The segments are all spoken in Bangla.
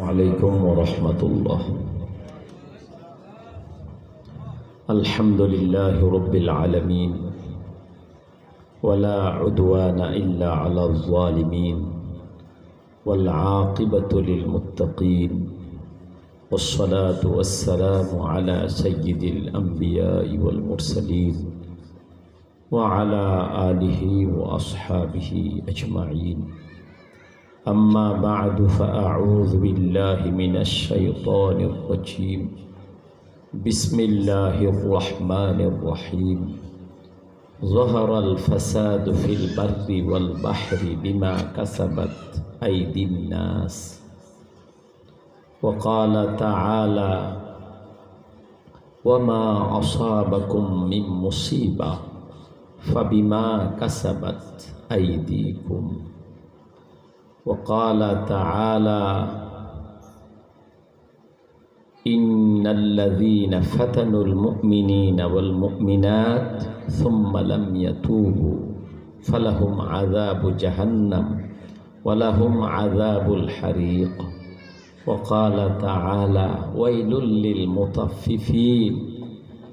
عليكم ورحمة الله. الحمد لله رب العالمين ولا عدوان إلا على الظالمين والعاقبة للمتقين والصلاة والسلام على سيد الأنبياء والمرسلين وعلى آله وأصحابه أجمعين. أما بعد فأعوذ بالله من الشيطان الرجيم. بسم الله الرحمن الرحيم. ظهر الفساد في البر والبحر بما كسبت أيدي الناس. وقال تعالى: وما أصابكم من مصيبة فبما كسبت أيديكم. وقال تعالى: إن الذين فتنوا المؤمنين والمؤمنات ثم لم يتوبوا فلهم عذاب جهنم ولهم عذاب الحريق. وقال تعالى: ويل للمطففين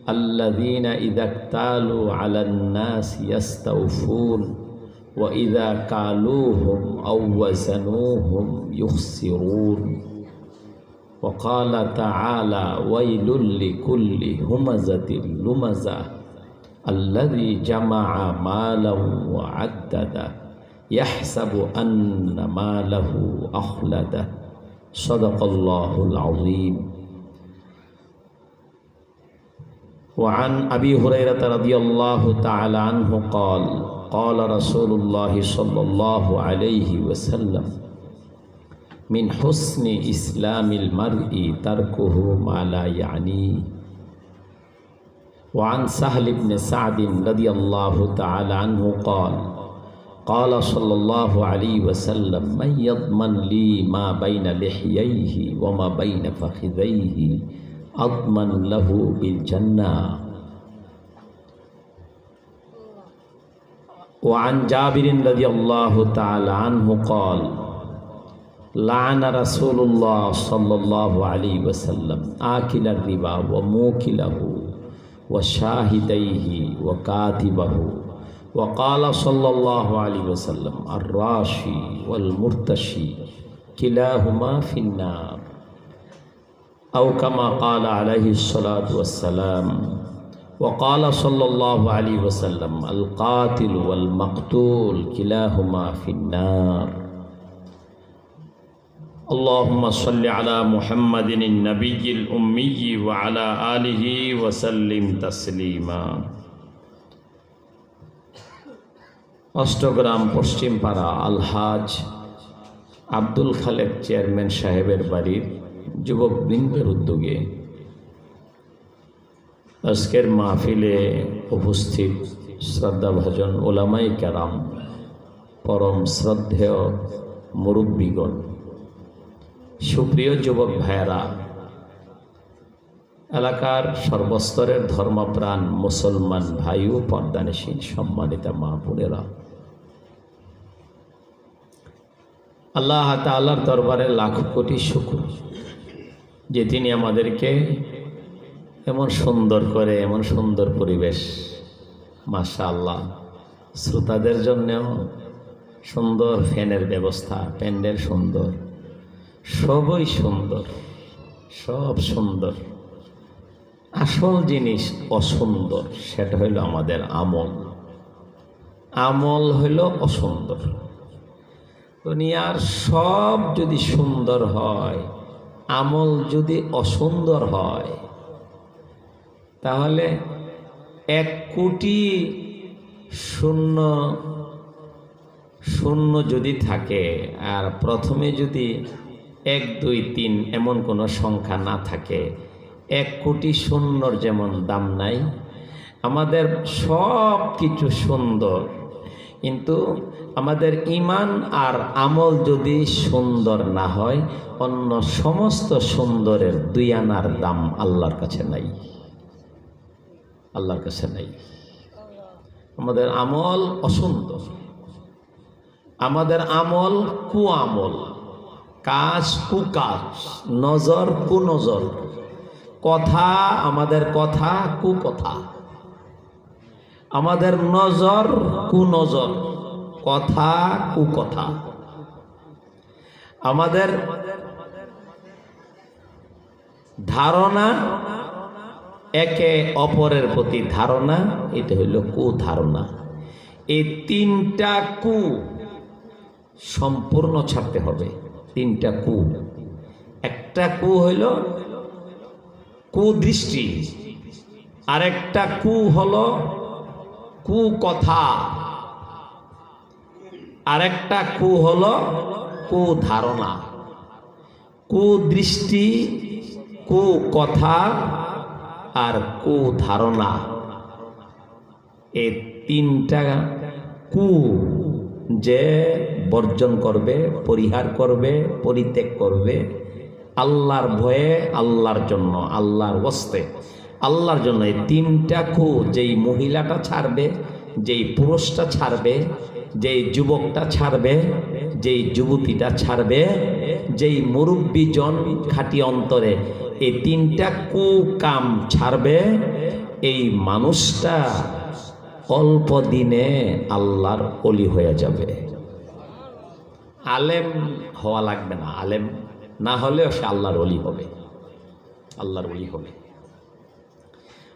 الذين إذا اكتالوا على الناس يستوفون وإذا كالوهم أو وزنوهم يخسرون. وقال تعالى: ويل لكل همزة لمزة الذي جمع مالا وعدده يحسب أن ماله أخلده. صدق الله العظيم. وعن أبي هريرة رضي الله تعالى عنه قال: قال رسول الله صلى الله عليه وسلم: من حسن إسلام المرء تركه ما لا يعنيه. وعن سهل بن سعد رضي الله تعالى عنه قال: قال صلى الله عليه وسلم: من يضمن لي ما بين لحييه وما بين فخذيه أضمن له بالجنة. وعن جابر رضي الله تعالى عنه قال: لعن رسول الله صلى الله عليه وسلم آكل الربا وموكله وشاهديه وكاتبه. وقال صلى الله عليه وسلم: الراشي والمرتشي كلاهما في النار. أو كما قال عليه الصلاة والسلام. وقال صلى الله عليه وسلم: القاتل والمقتول كلاهما في النار. اللهم صل على محمد النبي الأمي وعلى آله وسلم تسليما. অষ্টগ্রাম পশ্চিমপাড়া আলহাজ আব্দুল খালেক চেয়ারম্যান সাহেবের বাড়ির যুবকবৃন্দের উদ্যোগে আজকের মাহফিলে উপস্থিত শ্রদ্ধাভাজন ওলামায়ে কেরাম, পরম শ্রদ্ধেয় মুরব্বীগণ, সুপ্রিয় যুবক ভাইয়েরা, এলাকার সর্বস্তরের ধর্মপ্রাণ মুসলমান ভাই ও পর্দানশীল সম্মানিত মা বোনেরা, আল্লাহ তাআলার দরবারে লাখ কোটি শুকর যে তিনি আমাদেরকে এমন সুন্দর করে, এমন সুন্দর পরিবেশ, মাশাআল্লাহ, শ্রোতাদের জন্যও সুন্দর ফ্যানের ব্যবস্থা, প্যান্ডেল সুন্দর, সবই সুন্দর, সব সুন্দর। আসল জিনিস অসুন্দর, সেটা হইল আমাদের আমল। আমল হইল অসুন্দর। দুনিয়ার সব যদি সুন্দর হয়, আমল যদি অসুন্দর হয়, তাহলে 1 কোটি শূন্য শূন্য যদি থাকে আর প্রথমে যদি 1, 2, 3 এমন কোনো সংখ্যা না থাকে, 1 কোটি শূন্যর যেমন দাম নাই, আমাদের সব কিছু সুন্দর, কিন্তু আমাদের ঈমান আর আমল যদি সুন্দর না হয়, অন্য সমস্ত সুন্দরের 2 আনার দাম আল্লাহর কাছে নাই, আল্লাহর কাছে নাই। আমাদের আমল অসুন্দর, আমাদের আমল কুআমল, কাজ কুকাজ, নজর কুনজর, কথা আমাদের কথা কুকথা, আমাদের নজর কুনজর, কথা কুকথা, আমাদের ধারণা একে অপরের প্রতি ধারণা, এটা হইল কুধারণা। এই তিনটা কু সম্পূর্ণ ছাড়তে হবে। তিনটা কু, একটা কু হইল কুদৃষ্টি, আরেকটা কু হলো কুকথা, আরেকটা কু হলো কুধারণা। কুদৃষ্টি, কুকথা আর কুধারণা, এই তিনটা কু যে বর্জন করবে, পরিহার করবে, পরিত্যাগ করবে আল্লাহর ভয়ে, আল্লাহর জন্য, আল্লাহর ওয়াস্তে, আল্লাহর জন্য, এই তিনটা কু যেই মহিলাটা ছাড়বে, যেই পুরুষটা ছাড়বে, যেই যুবকটা ছাড়বে, যেই যুবতীটা ছাড়বে, যেই মুরব্বীজন খাঁটি অন্তরে এই তিনটা কুকাম ছাড়বে, এই মানুষটা অল্প দিনে আল্লাহর ওলি হয়ে যাবে। আলেম হওয়া লাগবে না, আলেম না হলেও সে আল্লাহর ওলি হবে, আল্লাহর ওলি হবে।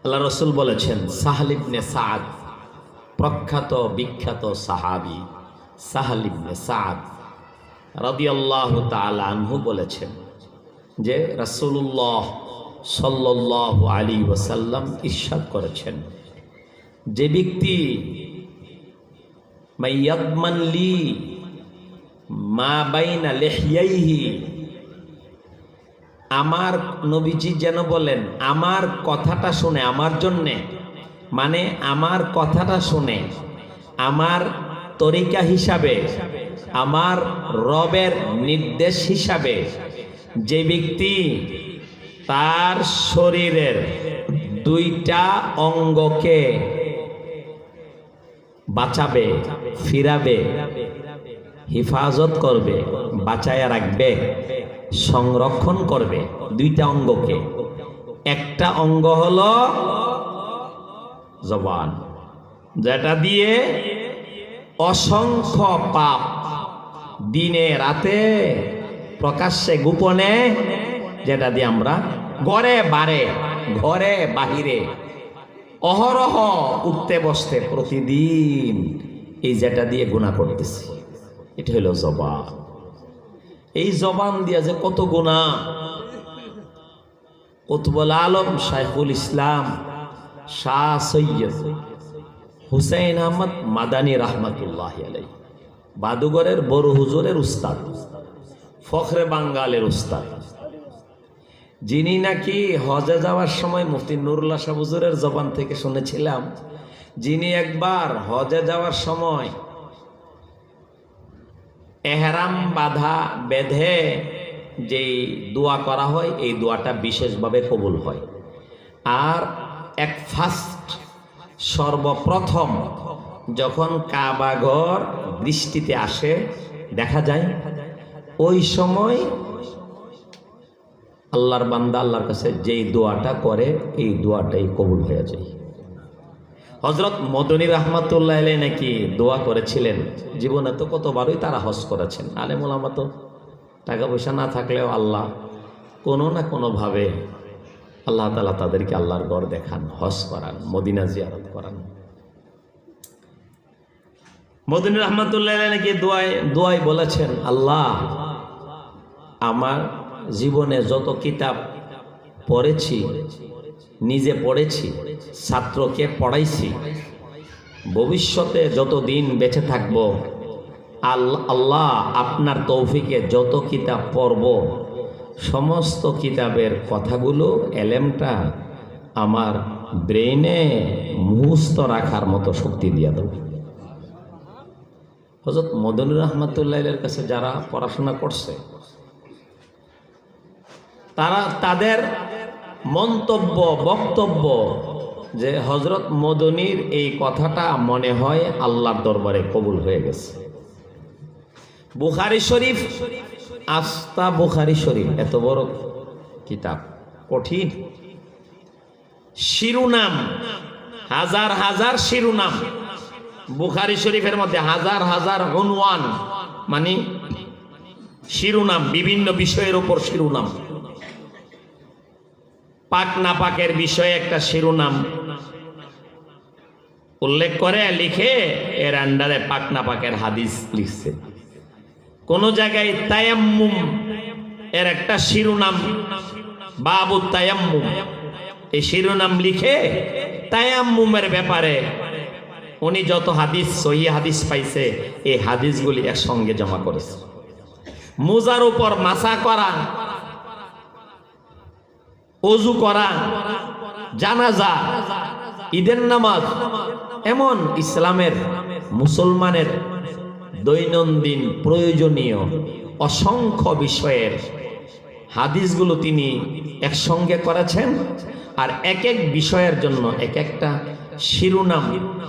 আল্লাহ রসুল বলেছেন, সাহল ইবনে সাদ, প্রখ্যাত বিখ্যাত সাহাবী সাহল ইবনে সাদ রাদিয়াল্লাহু তাআলা আনহু বলেছেন যে রাসূলুল্লাহ সাল্লাল্লাহু আলাইহি ওয়াসাল্লাম ইরশাদ করেছেন, যে ব্যক্তি মাইয়াদমান লি মা বাইনা লিহইয়াইহি, আমার নবীজি যেন বলেন আমার কথাটা শুনে, আমার জন্যে, মানে আমার কথাটা শুনে, আমার তরিকা হিসাবে, আমার রবের নির্দেশ হিসাবে যে ব্যক্তি তার শরীরের দুইটা অঙ্গকে বাঁচাবে, ফিরাবে, হিফাজত করবে, বাঁচায়া রাখবে, সংরক্ষণ করবে দুইটা অঙ্গকে। একটা অঙ্গ হলো জবান, যেটা দিয়ে অসংখ্য পাপ দিনে রাতে প্রকাশ্যে গোপনে, যেটা দিয়ে আমরা ঘরে বারে, ঘরে বাহিরে অহরহ উঠতে বসতে প্রতিদিন এই যেটা দিয়ে গুনাহ করতেছি, এটা হলো জবান। এই জবান দিয়া যে কত গুনাহ। কুতুবুল আলম শাইখুল ইসলাম শাহ সৈয়দ হুসাইন আহমদ মাদানী রাহমাতুল্লাহি আলাইহি, বাদুগরের বড় হুজুরের উস্তাদ, ফখরে বাঙ্গালের উস্তাদ, যিনি নাকি হজে যাওয়ার সময় মুফতি নুরুল্লাহ শাহ হুজুরের জবান থেকে শুনেছিলাম, যিনি একবার হজে যাওয়ার সময় এহরাম বাঁধা বেঁধে যেই দোয়া করা হয়, এই দোয়াটা বিশেষভাবে কবুল হয়। আর এক ফার্স্ট সর্বপ্রথম যখন কাবাঘর দৃষ্টিতে আসে দেখা যায়, ওই সময় আল্লাহর বান্দা আল্লাহর কাছে যেই দোয়াটা করে এই দোয়াটাই কবুল হয়ে যায়। হযরত মদনী রাহমাতুল্লাহ আলাইহি নাকি দোয়া করেছিলেন, জীবনে তো কতবারই তারা হজ করেছেন, আলেম ওলামা তো টাকা পয়সা না থাকলেও আল্লাহ কোনো না কোনোভাবে আল্লাহ তাআলা তাদেরকে আল্লাহর ঘর দেখান, হজ করান, মদিনা জিয়ারত করান। মদনী রাহমাতুল্লাহ আলাইহি নাকি দোয়ায় বলেছেন, আল্লাহ আমার জীবনে যত কিতাব পড়েছি, নিজে পড়েছি, ছাত্রকে পড়াইছি, ভবিষ্যতে যত দিন বেঁচে থাকবো, আল্লাহ আপনার তৌফিকে যত কিতাব পড়ব, সমস্ত কিতাবের কথাগুলো এলেমটা আমার ব্রেইনে মুখস্থ রাখার মতো শক্তি দিয়া দেব। হযরত মদনী রাহমাতুল্লাহির কাছে যারা পড়াশোনা করছে তারা তাদের মন্তব্য, বক্তব্য যে হযরত মদনীর এই কথাটা মনে হয় আল্লাহর দরবারে কবুল হয়ে গেছে। বুখারী শরীফ আস্তা বুখারী শরীফ, এত বড় কিতাব, কঠিন শিরোনাম, হাজার হাজার শিরোনাম। বুখারী শরীফের মধ্যে হাজার হাজার উনওয়ান, মানে শিরোনাম, বিভিন্ন বিষয়ের উপর শিরোনাম। পাক না পাকের বিষয়ে একটা শিরোনাম উল্লেখ করে লিখে এর আন্ডারে পাক না পাকের হাদিস লিখছে। কোন জায়গায় তায়াম্মুম এর একটা শিরোনাম, বাবু তায়াম্মুম, এই শিরোনাম লিখে তায়াম্মুমের ব্যাপারে উনি যত হাদিস, সহিহ হাদিস পাইছে এই হাদিসগুলি একসঙ্গে জমা করেছে। মোজার উপর মাসা করা, ওযু করা, জানাজা, ঈদের নামাজ, এমন ইসলামের মুসলমানের দৈনন্দিন প্রয়োজনীয় অসংখ্য বিষয়ের হাদিসগুলো তিনি একসঙ্গে করেছেন। আর এক এক বিষয়ের জন্য এক একটা শিরোনাম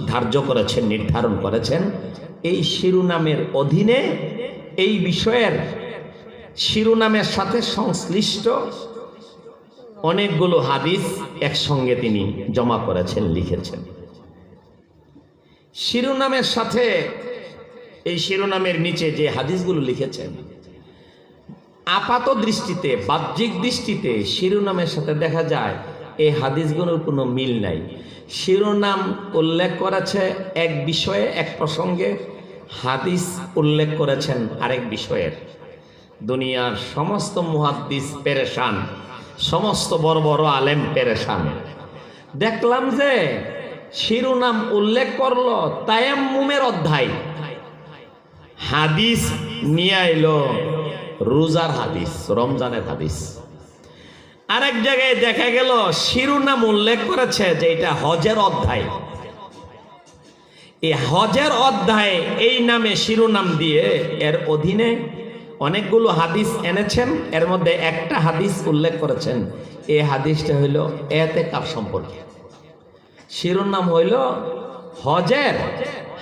ধার্য করেছেন, নির্ধারণ করেছেন। এই শিরোনামের অধীনে এই বিষয়ের শিরোনামের সাথে সংশ্লিষ্ট অনেকগুলো হাদিস একসঙ্গে তিনি জমা করেছেন, লিখেছেন। শিরোনামের সাথে এই শিরোনামের নিচে যে হাদিসগুলো লিখেছেন, আপাত দৃষ্টিতে, বাহ্যিক দৃষ্টিতে শিরোনামের সাথে দেখা যায় এই হাদিসগুলোর কোনো মিল নাই। শিরোনাম উল্লেখ করেছে এক বিষয়ে, এক প্রসঙ্গে, হাদিস উল্লেখ করেছেন আরেক বিষয়ের। দুনিয়ার সমস্ত মুহাদ্দিস পেরেশান, সমস্ত বড় বড় আলেম পেরেশান। দেখলাম যে শিরোনাম উল্লেখ করলো তায়াম্মুমের অধ্যায়, হাদিস নিয়ে এলো রোজার হাদিস, রমজানের হাদিস। আরেক জায়গায় দেখা গেল শিরোনাম উল্লেখ করেছে যে এটা হজের অধ্যায়। এই হজের অধ্যায় এই নামে শিরোনাম দিয়ে এর অধীনে অনেকগুলো হাদিস এনেছেন। এর মধ্যে একটা হাদিস উল্লেখ করেছেন, এই হাদিসটা হইল ইতিকাফ সম্পর্কে। শিরোনাম হইল হজের,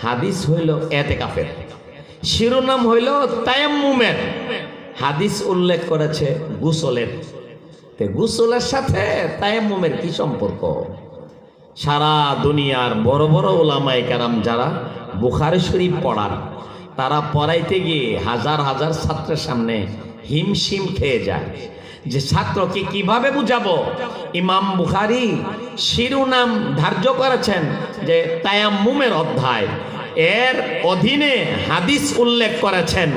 হাদিস হইল ইতিকাফের। শিরোনাম হইল তায়াম্মুমের, হাদিস উল্লেখ করেছে গোসলের। গোসলের সাথে তায়াম্মুমের কি সম্পর্ক? সারা দুনিয়ার বড় বড় উলামায়ে কেরাম যারা বুখারী শরীফ পড়ান, তারা পড়াইতে গিয়ে হাজার হাজার ছাত্রের সামনে হিমশিম খেয়ে যায় যে ছাত্রকে কিভাবে বুঝাবো। ইমাম বুখারী শিরোনাম ধার্য করেছেন যে তায়াম্মুমের অধ্যায়, এর অধীনে হাদিস উল্লেখ করেছেন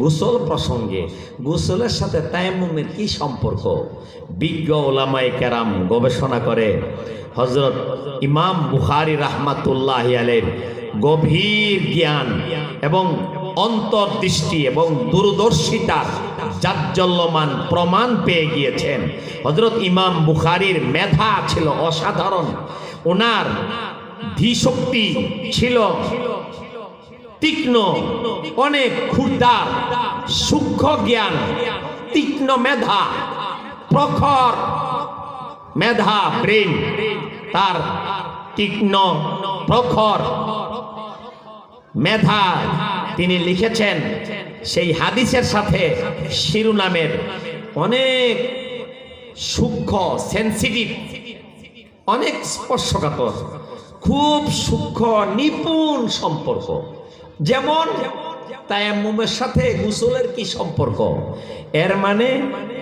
গোসল প্রসঙ্গে। গোসলের সাথে তায়াম্মুমের কি সম্পর্ক? বিজ্ঞ উলামায়ে কেরাম গবেষণা করে হযরত ইমাম বুখারী রাহমাতুল্লাহি আলাইহির গভীর জ্ঞান এবং অন্তর্দৃষ্টি এবং দূরদর্শিতার জাজ্জল্যমান প্রমাণ পেয়ে গিয়েছেন। হযরত ইমাম বুখারীর মেধা ছিল অসাধারণ, ওনার ধীশক্তি ছিল তীক্ষ্ণ, অনেক ক্ষুদ্র সূক্ষ্ম জ্ঞান, তীক্ষ্ণ মেধা, প্রখর মেধা, ব্রেন তার তীক্ষ্ণ প্রখর মেধা। তিনি লিখেছেন সেই হাদিসের সাথে শিরোনামের অনেক সূক্ষ্ম, সেন্সিটিভ, অনেক স্পর্শকাতর, খুব সূক্ষ্ম নিপুণ সম্পর্ক। যেমন তায়াম্মুমের সাথে গোসলের কি সম্পর্ক? এর মানে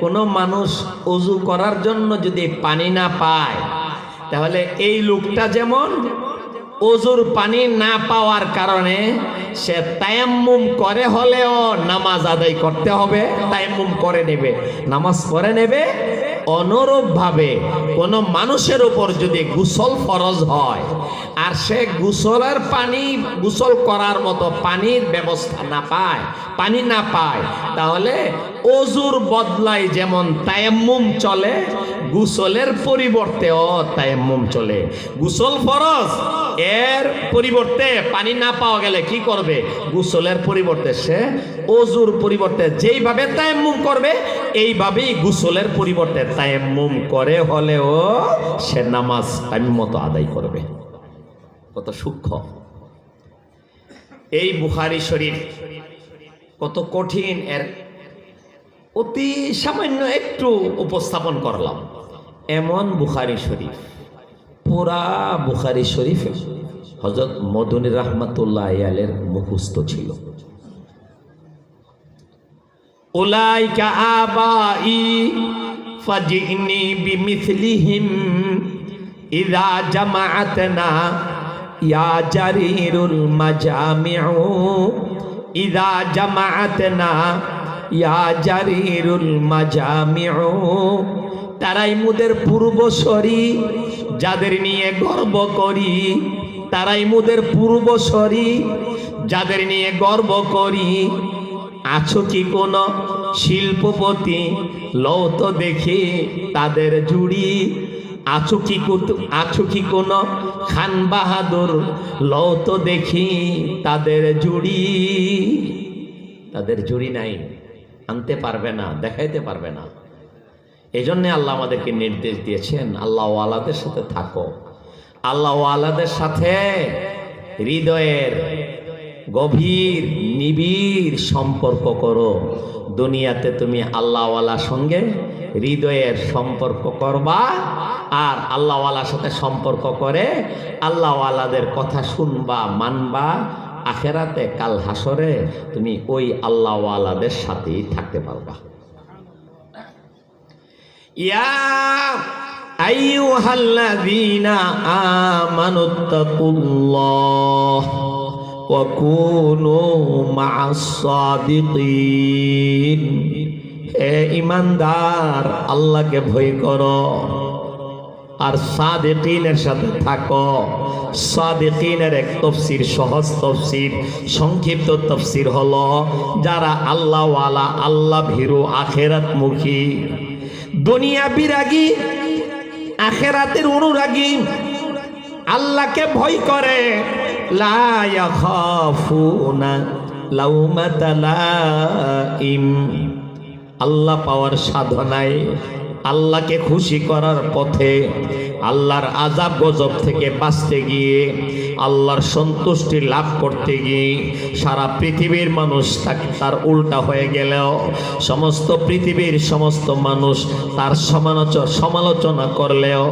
কোনো মানুষ ওযু করার জন্য যদি পানি না পায়, তাহলে এই লোকটা যেমন ওযুর পানি না পাওয়ার কারণে সে তায়াম্মুম করে হলেও নামাজ আদায় করতে হবে, তায়াম্মুম করে নেবে, নামাজ পড়ে নেবে। অনুরূপভাবে কোন মানুষের উপর যদি গোসল ফরজ হয় আর সে গোসলের পানি, গোসল করার মতো পানির ব্যবস্থা না পায়, পানি না পায়, তাহলে ওযুর বদলায় যেমন তায়াম্মুম চলে, গোসলের পরিবর্তেও তায়াম্মুম চলে। গোসল ফরজ, এর পরিবর্তে পানি না পাওয়া গেলে কি করবে? গোসলের পরিবর্তে সে ওযুর পরিবর্তে যেইভাবে তায়াম্মুম করবে, এইভাবেই গোসলের পরিবর্তে তায়াম্মুম করে হলেও সে নামাজ টাইম মতো আদায় করবে। কত সূক্ষ্ম এই বুখারী শরীফ, কত কঠিন এর অতি সামান্য একটু উপস্থাপন করলাম। এমন বুখারী শরীফ, পুরা বুখারী শরীফ হযরত মদনী রাহমাতুল্লাহি আলাইহির মুখস্থ ছিল। উলাইকা আবাই ফাজিনি বিমিসলিহিম ইযা জামাআতনা ইয়া জারিরুল মাজামিউ ইযা জামাআতনা ইয়া জারিরুল মাজামিউ। তারাই মুদের পূর্বসরী, যাদের নিয়ে গর্ব করি। তারাই মুদের পূর্বসরী, যাদের নিয়ে গর্ব করি। আছো কি কোন শিল্পপতি, লও তো দেখি তাদের জুড়ি। আছো কি কোন খান বাহাদুর, লও তো দেখি তাদের জুড়ি। তাদের জুড়ি নাই, আনতে পারবে না, দেখাইতে পারবে না। এই জন্যে আল্লাহ আমাদেরকে নির্দেশ দিয়েছেন, আল্লাহ ওয়ালাদের সাথে থাকো। আল্লাহ ওয়ালাদের সাথে হৃদয়ের গভীর নিবিড় সম্পর্ক করো। দুনিয়াতে তুমি আল্লাহওয়ালার সঙ্গে হৃদয়ের সম্পর্ক করবা, আর আল্লাহওয়ালার সাথে সম্পর্ক করে আল্লাহওয়ালাদের কথা শুনবা, মানবা। আখেরাতে কাল হাসরে তুমি ওই আল্লাহওয়ালাদের সাথেই থাকতে পারবা। ইয়া আইয়ুহাল্লাযীনা আমানুত্তাকুল্লাহ ওয়া কুনু মা'আস সাদিকিন। হে ঈমানদার, আল্লাহকে ভয় করো আর সাদিকিনের সাথে থাকো। সাদিকিনের এক তাফসীর, সহজ তাফসীর, সংক্ষিপ্ত তাফসীর হলো যারা আল্লাহওয়ালা, আল্লাহ ভীরু, আখিরাতমুখী, দুনিয়া বিরাগী, আখিরাতের অনুরাগী, আল্লাহকে ভয় করে। লা ইয়াখাফুনা লাউমাতা লাইম। আল্লাহ পাওয়ার সাধনায়, আল্লাহকে খুশি করার পথে, আল্লাহর আযাব গজব থেকে বাঁচতে গিয়ে, আল্লাহর সন্তুষ্টি লাভ করতে গিয়ে সারা পৃথিবীর মানুষ তার উল্টা হয়ে গেলেও, সমস্ত পৃথিবীর সমস্ত মানুষ তার সমালোচনা করলেও,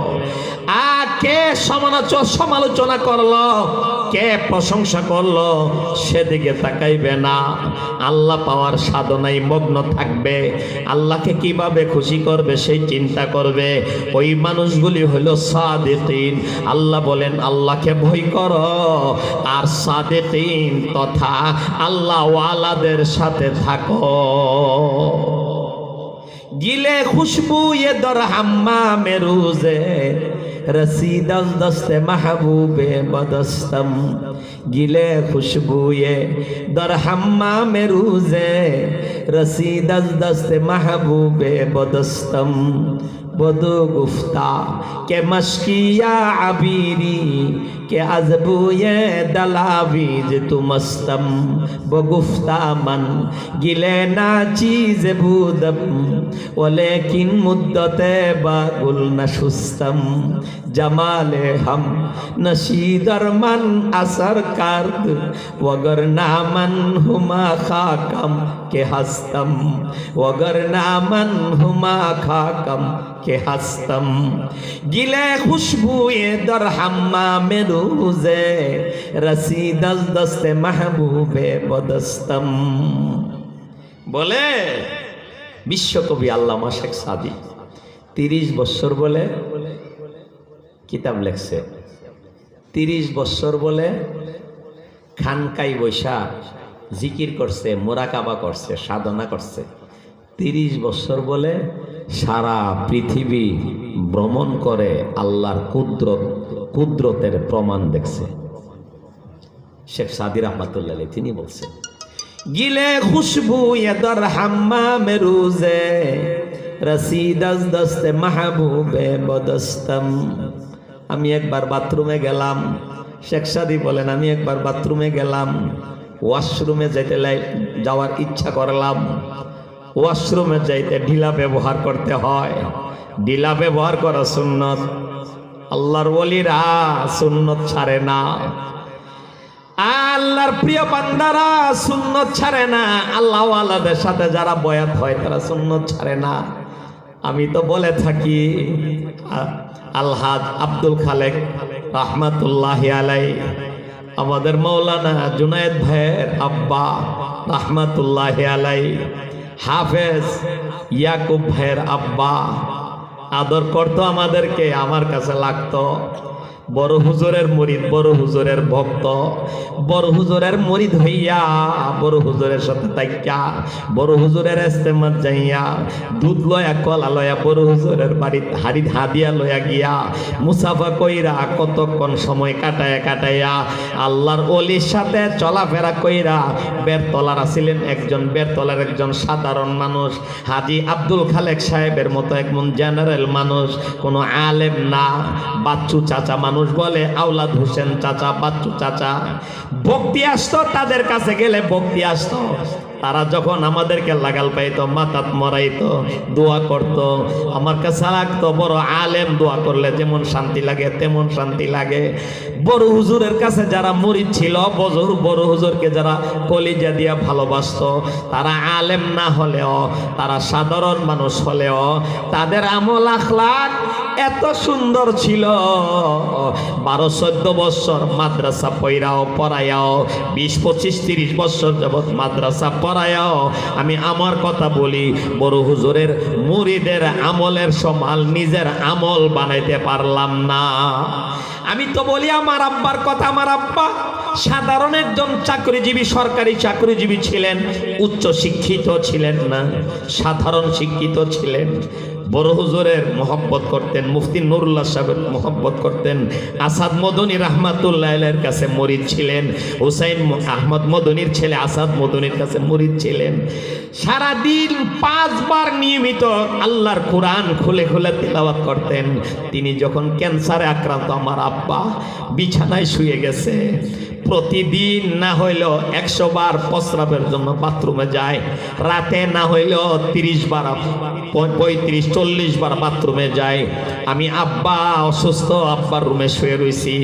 কে সমালোচনা করলো, কে প্রশংসা করলো, সেদিকে তাকাইবে না। আল্লাহ পাওয়ার সাধনায় মগ্ন থাকবে, আল্লাহকে কিভাবে খুশি করবে সেই চিন্তা করবে। ওই মানুষগুলি হলো সাদিকিন। আল্লাহ বলেন আল্লাহকে ভয় করো আর সাদিকিন তথা আল্লাহ ওয়ালাদের সাথে থাকো। গিলে খুশবু ये दर हम्माम रोज़े रसीद अज़ दस्ते महबूबे बदस्तम। गिले खुशबू ये दर हम्माम रोज़े रसीद अज़ दस्ते महबूबे बदस्तम। बदो गुफ्ता के मशकिया अबीरी के अज़बुए दलावीज तुमस्तम। बगुफ्ता मन गिले ना चीज़ बूदम वलेकिन मुद्दते बागुल नशुस्तम। जमाले हम नशीदर मन असर करद वगर नामन हुमा खाकम के हस्तम। वगर नामन हुमा खाकम के हस्तम। गिले खुशबू ये दर हम्माम रोज़े रसीद अज़ दस्ते महबूबे बदस्तम। बोले বিশ্বকবি আল্লামা শেখ সাদী 30 বছর বলে কিতাব লেখছে। 30 বছর বলে খানকাই বৈশা জিকির করছে, মুরাকাবা করছে, সাধনা করছে। 30 বছর বলে সারা পৃথিবী ভ্রমণ করে আল্লাহর কুদরতের প্রমাণ দেখছে। শেখ সাদী রাহমাতুল্লাহ আলাইহি তিনি বলছেন, গিলে খুশবু ये दर हम्माम रोज़े रसीद अज़ दस्ते महबूबे बदस्तम। আমি একবার বাথরুমে গেলাম। শেখ সাদী বলেন আমি একবার বাথরুমে গেলাম, ওয়াশরুমে যাওয়ার ইচ্ছা করলাম। ওয়াশরুমে যাইতে ঢিলা ব্যবহার করতে হয়। ঢিলা ব্যবহার করা সুন্নত, আল্লাহর ওলিরা সুন্নত ছাড়ে না। আর আল্লাহর প্রিয় বান্দারা সুন্নত ছাড়ে না, আল্লাহ ওয়ালাদের সাথে যারা বয়াত হয় তারা সুন্নত ছাড়ে না। আমি তো বলে থাকি আলহাজ আব্দুল খালেক রহমাতুল্লাহি আলাইহি, আমাদের মৌলানা জুনায়েদ ভাইয়ের আব্বা রহমাতুল্লাহি আলাইহি, হাফেজ ইয়াকুব ভাইয়ের আব্বা আদর করতো আমাদেরকে, আমার কাছে লাগতো। বড় হুজুরের মুরিদ, বড় হুজুরের ভক্ত, বড় হুজুরের মুরিদ হইয়া বড় হুজুরের সাথে তাইকা বড় হুজুরের ইস্তেমাত যাইয়া দুধ লয়া কলা লয়া বড় হুজুরের বাড়ি হাড়ি হাদিয়া লয়া গিয়া মুসাফা কইরা কতক্ষণ সময় কাটাইয়া আল্লাহর ওলির সাথে চলাফেরা কইরা বেরতলার ছিলেন একজন, বেরতলার একজন সাধারণ মানুষ, হাজি আব্দুল খালেক সাহেবের মতো একজন জেনারেল মানুষ, কোনো আলেম না, বাচ্চু চাচা মানুষ বলে, আওলাদ হোসেন চাচা, বাচ্চু চাচা। ভক্তি আসতো তাদের কাছে গেলে, ভক্তি আসতো। তারা যখন আমাদেরকে লাগাল পাইতো, মাথাত মরাইতো, দোয়া করতো, আমার কাছে লাগতো। বড় আলেম দোয়া করলে যেমন শান্তি লাগে তেমন শান্তি লাগে। বড় হুজুরের কাছে যারা মুরিদ ছিল, বড় হুজুরকে যারা কলিজা দিয়া ভালোবাসতো, তারা আলেম না হলেও, তারা সাধারণ মানুষ হলেও তাদের আমল আখলাক এত সুন্দর ছিল। 12-14 বছর মাদ্রাসা পড়াইয়াও 20-25-30 বছর যাবৎ মাদ্রাসা পড়াইয়াও আমি আমার কথা বলি, বড় হুজুরের মুরিদের আমলের সমান নিজের আমল বানাইতে পারলাম না। আমি তো বলি আমার আব্বার কথা, আমার আব্বা সাধারণ একজন চাকরিজীবী, সরকারি চাকরিজীবী ছিলেন, উচ্চ শিক্ষিত ছিলেন না, সাধারণ শিক্ষিত ছিলেন। বড় হুজুরের মোহব্বত করতেন, মুফতি নুরুল্লাহ সাহেবের মোহব্বত করতেন, আসাদ মদনী রাহমাতুল্লাহ আলাইহির কাছে মুরিদ ছিলেন, হুসাইন আহমদ মদনীর ছেলে আসাদ মদনীর কাছে মুরিদ ছিলেন। সারাদিন 5 বার নিয়মিত আল্লাহর কোরআন খুলে খুলে তিলাওয়াত করতেন। তিনি যখন ক্যান্সারে আক্রান্ত, আমার আব্বা বিছানায় শুয়ে গেছে, প্রতিদিন না হইলেও 100 বার প্রস্রাবের জন্য বাথরুমে যায়, রাতে না হইলেও 30 বার 35-40 বার বাথরুমে যায়। আমি আব্বা অসুস্থ, আব্বার রুমে শুয়ে রয়েছি।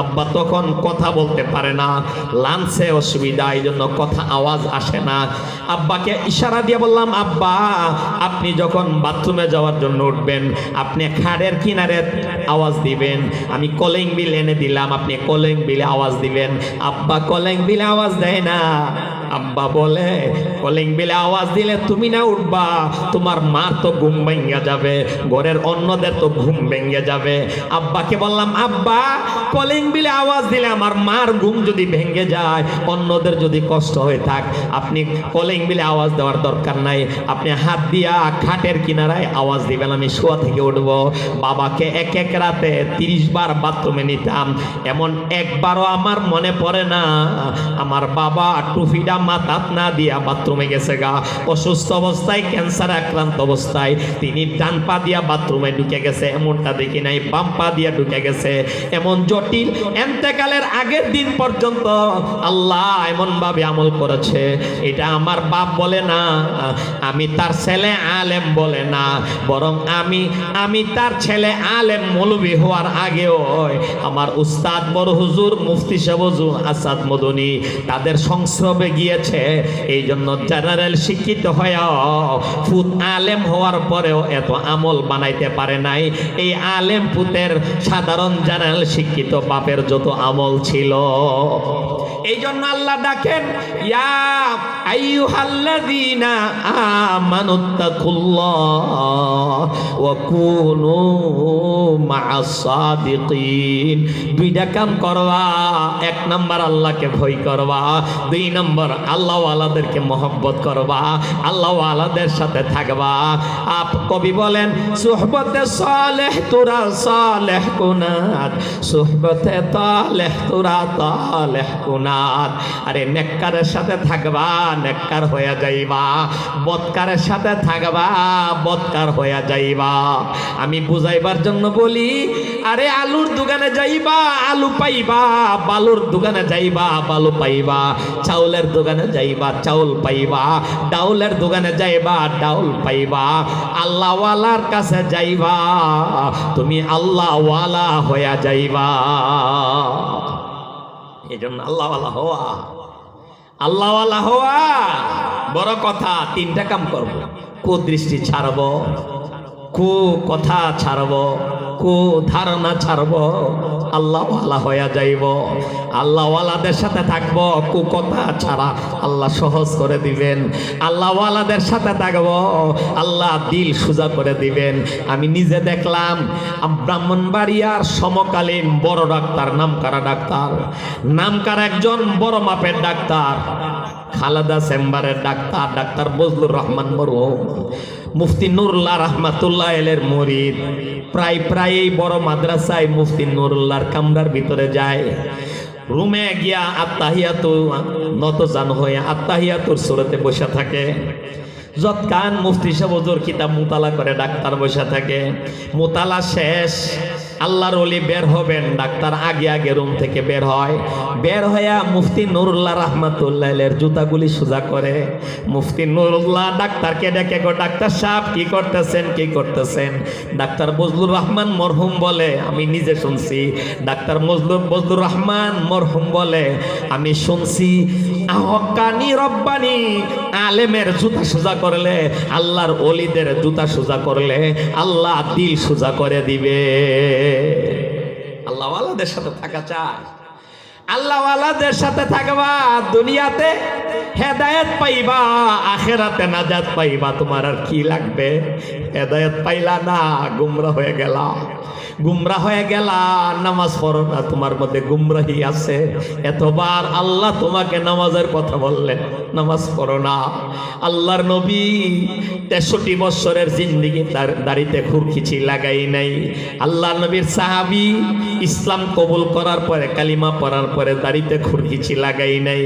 আব্বা তখন কথা বলতে পারে না, লাঞ্চে অসুবিধা, এই জন্য কথা আওয়াজ আসে না। আব্বাকে ইশারা দিয়ে বললাম, আব্বা আপনি যখন বাথরুমে যাওয়ার জন্য উঠবেন, আপনি খাড়ের কিনারে আওয়াজ দিবেন। আমি কলিং বিল এনে দিলাম, আপনি কলিং বিলে আওয়াজ দিবেন। আব্বা কলিং বিলে আওয়াজ দেয় না। আব্বা বলে, কলিং বিলে আওয়াজ দিলে তুমি না উঠবা, তোমার মার তো ঘুম ভেঙে যাবে, ঘরের অন্যদের তো ঘুম ভেঙে যাবে। আব্বাকে বললাম, আব্বা কলিং বিলে আওয়াজ দিলে আমার মার ঘুম যদি ভেঙে যায়, অন্যদের যদি কষ্ট হয়ে থাক, আপনি কলিং বিলে আওয়াজ দেওয়ার দরকার নাই, আপনি হাত দিয়া খাটের কিনারায় আওয়াজ দিবেন, আমি শোয়া থেকে উঠব। বাবাকে এক রাতে 30 বার বাথরুমে নিতাম, এমন একবারও আমার মনে পড়ে না আমার বাবা টুফিটা মাথাত না দিয়া বাথরুমে গেছে গা। অসুস্থ অবস্থায়, ক্যান্সার আক্রান্ত অবস্থায় তিনি ডান পা দিয়া বাথরুমে ঢুকে গেছে, এমনটা দেখি নাই, বাম পা দিয়া ঢুকে গেছে। এমন জটিল, এন্তেকালের আগের দিন পর্যন্ত আল্লাহ এমন ভাবে আমল করেছে। এটা আমার বাপ বলে না, আমি তার ছেলে আলেম বলে না, বরং আমি তার ছেলে আলেম মৌলবী হওয়ার আগেও আমার উস্তাদ বড় হুজুর মুফতি সাহেব হুজুর আসাদ মদনী তাদের সংস্রবে গিয়েছে। এই জন্য জেনারেল শিক্ষিত হয়েও ফুত আলেম হওয়ার পরেও এত আমল বানাইতে পারে নাই। এই আলেম পুতের সাধারণ জেনারেল শিক্ষিত বাপের যত আমল ছিল। এই জন্য আল্লাহ ডাকেন, ইয়া আইয়ুহাল্লাযীনা আমানুত্তাকুল্লাহ ওয়া কুনু মা'আস সাদিকিন। 2টা কাম করবা, 1 নাম্বার আল্লাহকে ভয় করবা, 2 নাম্বার আল্লাহ ওয়ালাদেরকে মহব্বত করবা, আল্লাহ ওয়ালাদের সাথে থাকবা। কবি বলেন, সুহবতে সালেহ তোরা সালেহ কুনাত, সুহবতে তালেহ তোরা তালেহ কুনাত। আরে নেককারের সাথে থাকবা, নেককার হয়ে যাইবা, বদকারের সাথে থাকবা, বদকার হয়ে যাইবা। আমি বুঝাইবার জন্য বলি, আরে আলুর দোকানে যাইবা আলু পাইবা, বালুর দোকানে যাইবা বালু পাইবা, চাউলের দোকানে যাইবা চাউল পাইবা, ডাউলের দোকানে যাইবা ডাউল পাইবা। আল্লাহ ওয়ালার কাছে যাইবা, তুমি আল্লাহ ওয়ালা হয়ে যাইবা। এই জন্য আল্লাহওয়ালা হওয়া, আল্লাহওয়ালা হওয়া বড় কথা। তিনটা কাম করব, কুদৃষ্টি ছাড়ব, কু কথা ছাড়ব, কু ধারণা ছাড়ব, আল্লাহওয়ালা হয়ে যাইব। আল্লাহওয়ালাদের সাথে থাকব, কু কথা ছাড়া আল্লাহ সহজ করে দিবেন। আল্লাহওয়ালাদের সাথে থাকব, আল্লাহ দিল সোজা করে দিবেন। আমি নিজে দেখলাম ব্রাহ্মণবাড়িয়ার সমকালীন বড় ডাক্তার, নামকার একজন বড় মাপের ডাক্তার, খালেদা চেম্বারের ডাক্তার, ডাক্তার বজলুর রহমান মরহুম, মুফতি নুরুল্লাহ রাহমাতুল্লাহ আলাইহির মুরিদ। প্রায় এই বড় মাদ্রাসায় মুফতি নুরুল্লাহর কামরার ভিতরে যায়, রুমে গিয়া আত্তাহিয়াতু নতজান হয়ে আত্তাহিয়াতুর সূরাতে বসে থাকে। যৎকান মুফতি সাহেব হুজুর কিতাব মুতালা করে ডাক্তার বসে থাকে। মুতালা শেষ, আল্লাহর ওলি বের হবেন, ডাক্তার আগে আগে রুম থেকে বের হয়। বের হইয়া মুফতি নুরুল্লাহ রাহমাতুল্লাহ আলাইহির জুতাগুলি সোজা করে। মুফতি নুরুল্লাহ ডাক্তারকে ডেকে, গো ডাক্তার সাহেব কি করতেছেন? ডাক্তার বজলুর রহমান মরহুম বলে, আমি নিজে শুনছি। ডাক্তার বজলুর রহমান মরহুম বলে, আমি শুনছি হক্কানি রব্বানি আলেমের জুতা সোজা করলে, আল্লাহর ওলিদের জুতা সোজা করলে আল্লাহ দিল সোজা করে দিবে। আল্লাহওয়ালাদের সাথে থাকা চাই, আল্লাহওয়ালাদের সাথে থাকবা, দুনিয়াতে হেদায়েত পাইবা, আখিরাতে নাজাত পাইবা। তোমার আর কি লাগবে? হেদায়েত পাইলা না, গুমরা হয়ে গেলা, নামাজ পড়ো না, তোমার মধ্যে গুমরাহি আছে। এতবার আল্লাহ তোমাকে নামাজের কথা বললেন, নামাজ পড়ো না। আল্লাহর নবী 63 বছরের জিন্দেগি তার দাড়িতে খুরকিচি লাগাই নাই। আল্লাহর নবীর সাহাবী ইসলাম কবুল করার পরে, কালিমা পড়ার পরে দাড়িতে খুরকিচি লাগাই নাই।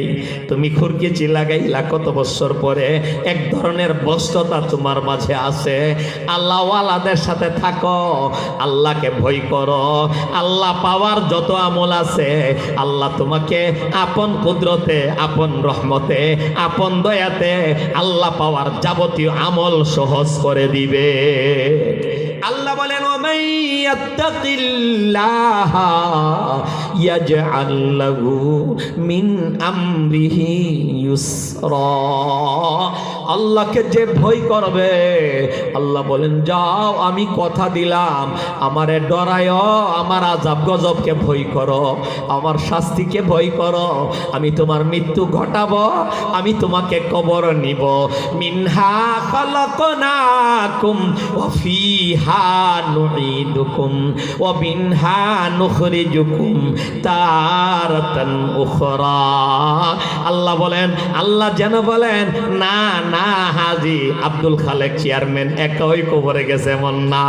তুমি খুরকিচি লাগাইলা কত বছর পরে? এক ধরনের বস্ততা তোমার মাঝে আছে। আল্লাহওয়ালাদের সাথে থাকো, আল্লাহকে ভয় করো। আল্লাহ পাওয়ার যত আমল আছে, আল্লাহ তোমাকে আপন কুদরতে, আপন রহমতে, আপন দয়াতে আল্লাহ পাওয়ার যাবতীয় আমল সহজ করে দিবে। আল্লাহ বলেন, ওয়ামান ইয়াত্তাকিল্লাহা ইয়াজআল লাহু মিন আমরিহি ইউসরা। আল্লাহকে যে ভয় করবে, আল্লাহ বলেন, যাও আমি কথা দিলাম, আমারে ডরায়, আমার আযাব গজবকে ভয় করো, আমার শাস্তিকে ভয় করো, আমি তোমার মৃত্যু ঘটাবো, আমি তোমাকে কবর নিব। মিনহা খালাকনাকুম ওয়া ফিহা নুঈদুকুম ওয়া মিনহা নুখরিজুকুম তারাতান উখরা। আল্লাহ বলেন, আল্লাহ যেন বলেন, না না হাজি আব্দুল খালেক চেয়ারম্যান একা ওই কবরে গেছে এমন না,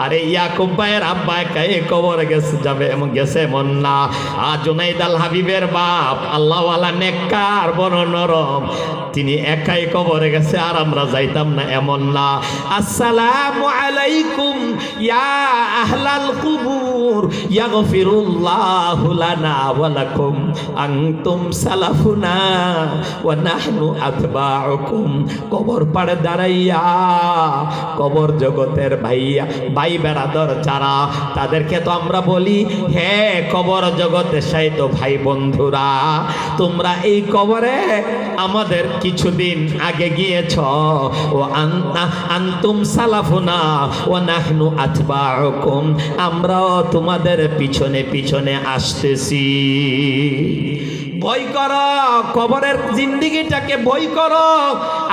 আরে ইয়াকুব ভাইয়ের আব্বা একা এই কবরে যাবে এমন গেছে এমন না। জুনাইদ আল হাবিবের বাপ আল্লাহওয়ালা নেককার বড় নরম, তিনি একাই কবরে গেছে, আর আমরা যাইতাম না এমন না। আসসালামু আলাইকুম ইয়া আহলাল কুবুর ইয়াগফিরুল্লাহু লানা ওয়া লাকুম আনতুম সালাফুনা ওয়া নাহনু আতবাউকুম। কবর পাড়ে দাঁড়াইয়া কবর জগতের ভাই বেরাদর যারা, তাদেরকে তো আমরা বলি, হে কবর জগতের সাথে তো ভাই বন্ধুরা, তোমরা এই কবরে আমাদের কিছুদিন আগে গিয়েছ, ও আনতুম সালাফুনা ও নাহনু আতবাউকুম, আমরাও তোমাদের পিছনে পিছনে আসতেছি। ভয় করো, কবরের জিন্দেগিটাকে ভয় করো।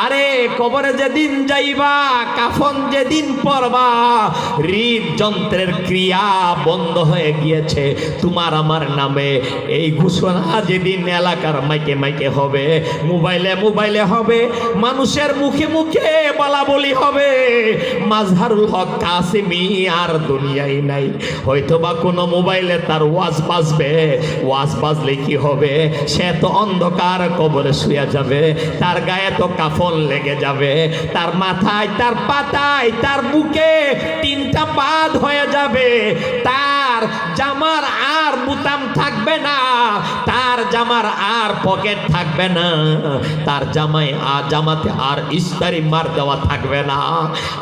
আরে কবরে যেদিন যাইবা, কাফন যেদিন পরবা, হৃদযন্ত্রের ক্রিয়া বন্ধ হয়ে গিয়েছে তোমার আমার নামে, এই ঘোষণা যেদিন এলাকার মাইকে মাইকে হবে, মোবাইলে হবে, মানুষের মুখে মুখে বলা বলি হবে, মাজহারুল হক কাসেমি আর দুনিয়ায় নাই। হয়তোবা কোনো মোবাইলে তার ওয়াজ বাজলে কি হবে? সে তো অন্ধকার কবরে শুয়ে যাবে, তার গায়ে তো কাফন লেগে যাবে, তার মাথায়, তার পাতায়, তার বুকে 3টা বাদ হয়ে যাবে, তার জামার আর বুতাম থাকবে না, তার তার জামার আর পকেট থাকবে না, তার জামাতে আর ইস্তারি মার দেওয়া থাকবে না।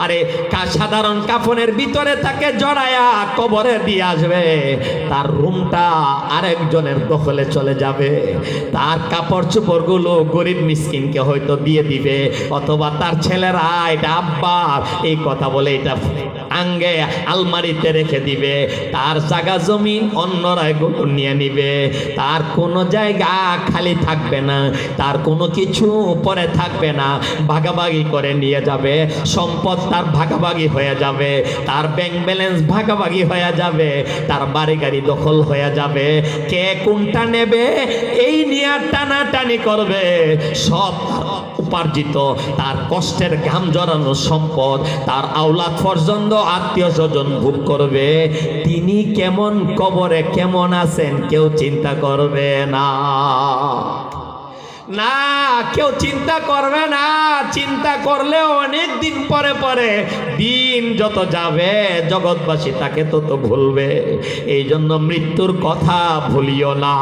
আরে সাধারণ কাফনের ভিতরে তাকে জড়ায়া কবরে দিয়ে আসবে, তার রুমটা আরেকজনের দখলে চলে যাবে, তার কাপড় চোপড়গুলো গরিব মিসকিনকে হয়তো দিয়ে দিবে, অথবা তার ছেলেরা এটা আব্বা এই কথা বলে এটা আঙ্গে আলমারিতে রেখে দিবে, তার জায়গা জমিন অন্যরা এগুলো নিয়ে নিবে, তার কোনো জায়গা খালি থাকবে না, তার কোনো কিছু পরে থাকবে না, ভাগাভাগি করে নিয়ে যাবে, সম্পদ তার ভাগাভাগি হয়ে যাবে, তার ব্যাংক ব্যালেন্স ভাগাভাগি হয়ে যাবে, তার বাড়ি গাড়ি দখল হয়ে যাবে। কে কোনটা নেবে এই নিয়ে টানাটানি করবে। সব উপার্জিত তার কষ্টের ঘাম জড়ানো সম্পদ তার আওলাদ পর্যন্ত আত্মীয় স্বজন ভোগ করবে। তিনি কেমন কবরে কেমন আছেন কেউ চিন্তা করবে না, না কেউ চিন্তা করবে না। চিন্তা করলে অনেক দিন পরে পরে দিন যত যাবে জগৎবাসী তাকে তত ভুলবে। এই জন্য মৃত্যুর কথা ভুলিও না,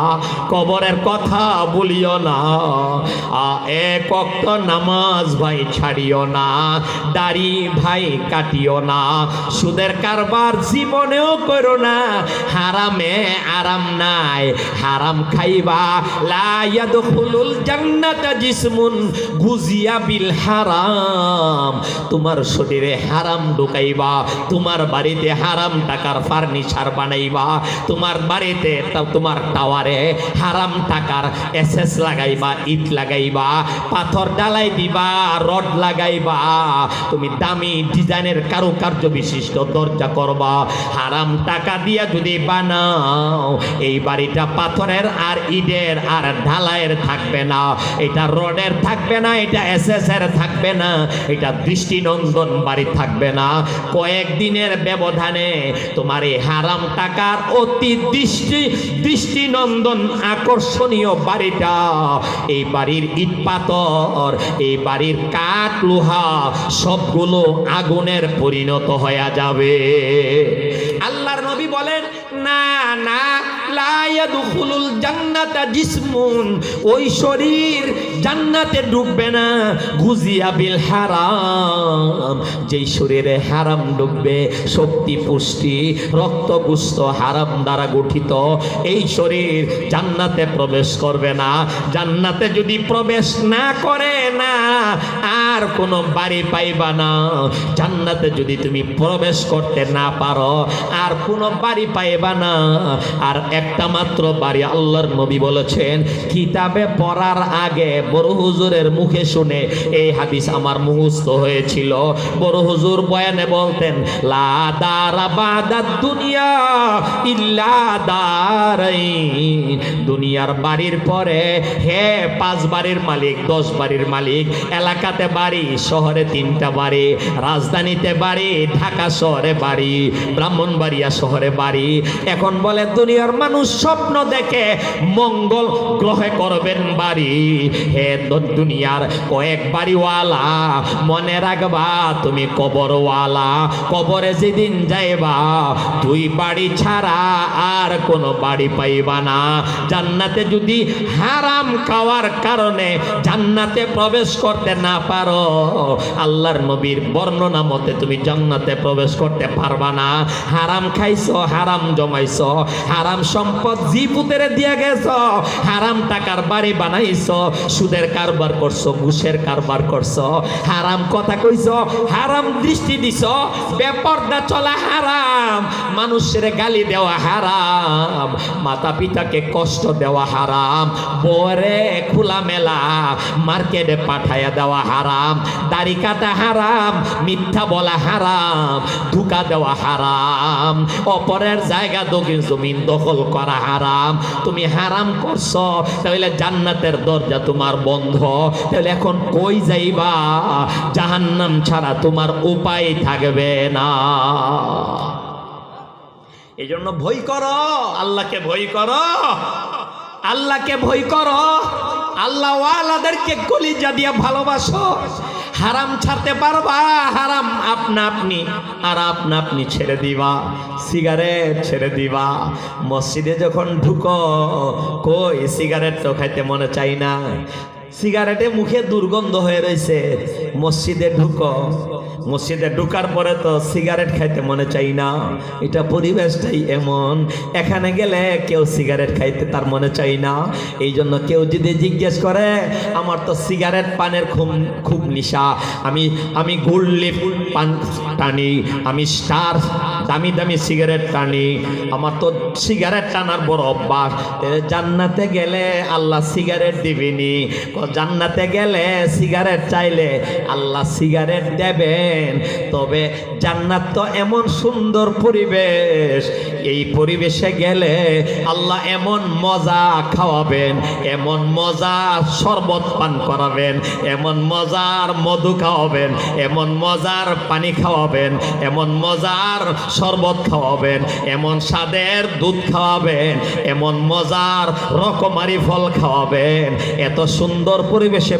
কবরের কথা ভুলিও না। এক ওয়াক্ত নামাজ ভাই ছাড়িও না, দাড়ি ভাই কাটিও না, সুদের কারবার জীবনেও করো না। হারামে আরাম নাই, হারাম খাইবা। লা ইয়াদখুলুল জান্নাতা জিসমুন গুজিয়া বিল হারাম। তোমার শরীরে হারাম ঢুকাইবা, তোমার বাড়িতে হারাম টাকার ফার্নিচার বানাইবা, তোমার বাড়িতে তোমার টাওয়ারে হারাম টাকার এসএস লাগাইবা, ইট লাগাইবা, পাথর ডালাই দিবা, রড লাগাইবা, তুমি দামি ডিজাইনের কারুকার্য বিশিষ্ট দরজা করবা। হারাম টাকা দিয়া যদি বানাও এই বাড়িটা পাথরের আর ইটের আর ঢালাইয়ের থাকবে না, এটা রডের থাকবে না, এটা এসএস এর থাকবে না, এটা দৃষ্টিনন্দন বাড়ি থাকবে না। কয়েকদিনের ব্যবধানে তোমার এই হারাম টাকার অতি দৃষ্টিনন্দন আকর্ষণীয় বাড়িটা, এই বাড়ির ইট পাথর, এই বাড়ির কাঠ লোহা সবগুলো আগুনের পরিণত হয়ে যাবে। আল্লাহর নবী বলেন না না, লা ইয়াদখুলুল জান্নাতা জিসমুন, ওই শরীর জান্নাতে ঢুকবে না। গুজিয়া বিল হারাম, যেই শরীরে হারাম ঢুকবে, শক্তি পুষ্টি রক্ত গুস্ত হারাম দ্বারা গঠিত, এই শরীর জান্নাতে প্রবেশ করবে না। জান্নাতে যদি প্রবেশ না করে না আর কোনো বাড়ি পাইবা না। জান্নাতে যদি তুমি প্রবেশ করতে না পারো আর কোনো বাড়ি পাইবা না। আর একটা মাত্র বাড়ি আল্লাহর নবী বলেছেন, কিতাবে পড়ার আগে বড় হুজুরের মুখে শুনে এই হাদিস আমার মুখস্থ হয়েছিল। বড় হুজুর বয়ানে বলতেন, লা দারা বাদাদ দুনিয়া ইল্লা দারাইন, দুনিয়ার বাড়ির পরে হে 5 বাড়ির মালিক, 10 বাড়ির মালিক, এলাকাতে বাড়ি, শহরে 3টা বাড়ি, রাজধানীতে বাড়ি, ঢাকা শহরে বাড়ি, ব্রাহ্মণবাড়িয়া শহরে বাড়ি। এখন বলে দুনিয়ার মানুষ স্বপ্ন দেখে মঙ্গল গ্রহে করবেন বাড়ি। হে দুনিয়ার কয়েক বাড়িওয়ালা, মনে রাখবা তুমি কবরওয়ালা। কবরে যেদিন যাইবা 2 বাড়ি ছাড়া আর কোনো বাড়ি পাইবা না। জান্নাতে যদি হারাম খাওয়ার কারণে জান্নাতে প্রবেশ করতে না পারো, আল্লাহর নবীর বর্ণনা মতে তুমি জান্নাতে প্রবেশ করতে পারবা না। হারাম খাইছো, হারাম জমাইছো, হারাম সম্পদ জিপুতেরে দিয়ে গেছো, হারাম টাকার বাড়ি বানাইছো, সুদের কারবার করছো, ঘুষের কারবার করছো, হারাম কথা কইছো, হারাম দৃষ্টি দিছো, বেপরদা চলা হারাম, মানুষের গালি দেওয়া হারাম, মাতা পিতাকে কষ্ট দেওয়া হারাম, বরে খোলা মেলা মার্কেটে পাঠাইয়া দেওয়া হারাম, দাড়ি কাটা হারাম, মিথ্যা বলা হারাম, ধোঁকা দেওয়া হারাম, অপরের জায়গা জমিন দখল করা হারাম। তুমি হারাম করছো, তাহলে জান্নাতের দরজা তোমার বন্ধ। তাহলে এখন কই যাইবা? জাহান্নাম ছাড়া তোমার উপায় থাকবে না। এই জন্য ভয় করো, আল্লাহকে ভয় করো, আল্লাহকে ভয় করো, আল্লাহ ওয়ালাদেরকে কলিজা দিয়া ভালোবাসো, হারাম ছাড়তে পারবা, হারাম আপনা আপনি আর আপনা আপনি ছেড়ে দিবা। সিগারেট ছেড়ে দিবা। মসজিদে যখন ঢুকো, কই সিগারেট তো খাইতে মনে চাই না, সিগারেটে মুখে দুর্গন্ধ হয়ে রয়েছে। মসজিদে ঢুকো, মসজিদে ঢুকার পরে তো সিগারেট খাইতে মনে চাই না। এটা পরিবেশটাই এমন, এখানে গেলে কেউ সিগারেট খাইতে তার মনে চাই না। এই জন্য কেউ যদি জিজ্ঞেস করে আমার তো সিগারেট পানের খুব নেশা, আমি গোল্ড লিফ পান টানি, আমি স্টার দামি দামি সিগারেট টানি, আমার তো সিগারেট টানার বড় অভ্যাস। জান্নাতে গেলে আল্লাহ সিগারেট দিবেনি। জান্নাতে গেলে সিগারেট চাইলে আল্লাহ সিগারেট দেবেন। তবে জান্নাত তো এমন সুন্দর পরিবেশ, এই পরিবেশে গেলে আল্লাহ এমন মজা খাওয়াবেন, এমন মজার শরবত পান করাবেন, এমন মজার মধু খাওয়াবেন, এমন মজার পানি খাওয়াবেন, এমন মজার শরবত খাওয়াবেন, এমন স্বাদের দুধ খাওয়াবেন, এমন মজার রকমারি ফল খাওয়াবেন। এত সুন্দর পরিবেশে